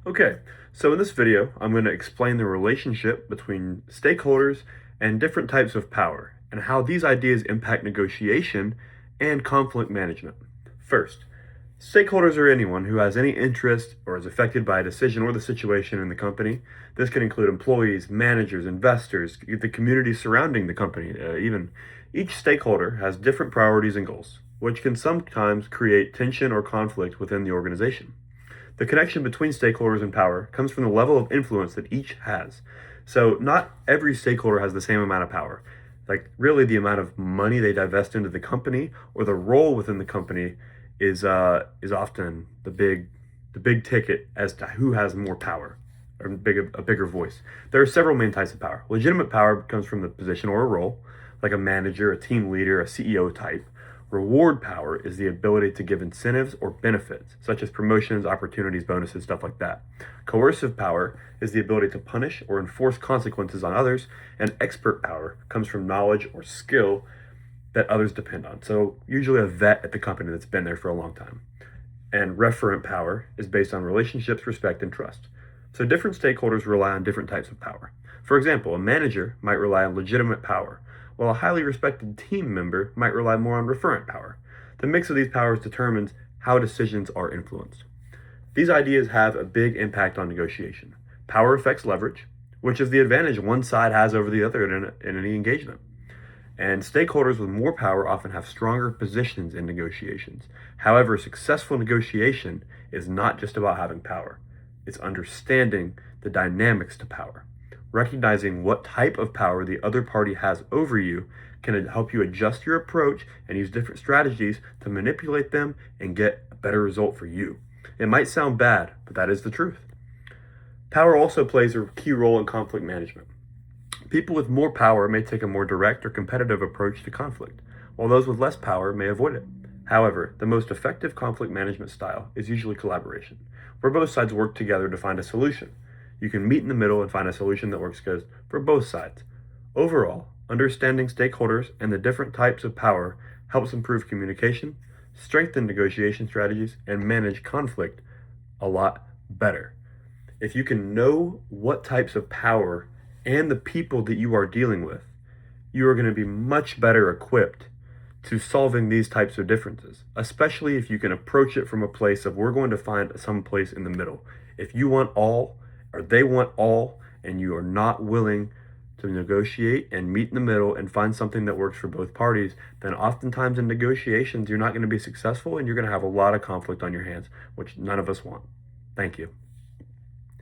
Okay, so in this video, I'm going to explain the relationship between stakeholders and different types of power, and how these ideas impact negotiation and conflict management. First, stakeholders are anyone who has any interest or is affected by a decision or the situation in the company. This can include employees, managers, investors, the community surrounding the company, even. Each stakeholder has different priorities and goals, which can sometimes create tension or conflict within the organization. The connection between stakeholders and power comes from the level of influence that each has. So, not every stakeholder has the same amount of power. Like, really, the amount of money they divest into the company or the role within the company is often the big ticket as to who has more power or a bigger voice. There are several main types of power. Legitimate power comes from the position or a role, like a manager, a team leader, a CEO type. Reward power is the ability to give incentives or benefits, such as promotions, opportunities, bonuses, stuff like that. Coercive power is the ability to punish or enforce consequences on others, and expert power comes from knowledge or skill that others depend on. So, usually a vet at the company that's been there for a long time. And referent power is based on relationships, respect, and trust. So, different stakeholders rely on different types of power. For example, a manager might rely on legitimate power, while a highly respected team member might rely more on referent power. The mix of these powers determines how decisions are influenced. These ideas have a big impact on negotiation. Power affects leverage, which is the advantage one side has over the other in any engagement. And stakeholders with more power often have stronger positions in negotiations. However, successful negotiation is not just about having power, it's understanding the dynamics to power. Recognizing what type of power the other party has over you can help you adjust your approach and use different strategies to manipulate them and get a better result for you. It might sound bad, but that is the truth. Power also plays a key role in conflict management. People with more power may take a more direct or competitive approach to conflict, while those with less power may avoid it. However, the most effective conflict management style is usually collaboration, where both sides work together to find a solution. You can meet in the middle and find a solution that works good for both sides. Overall, understanding stakeholders and the different types of power helps improve communication, strengthen negotiation strategies, and manage conflict a lot better. If you can know what types of power and the people that you are dealing with, you are going to be much better equipped to solving these types of differences, especially if you can approach it from a place of we're going to find some place in the middle. If you want all or they want all and you are not willing to negotiate and meet in the middle and find something that works for both parties, then oftentimes in negotiations you're not going to be successful and you're going to have a lot of conflict on your hands, which none of us want. Thank you.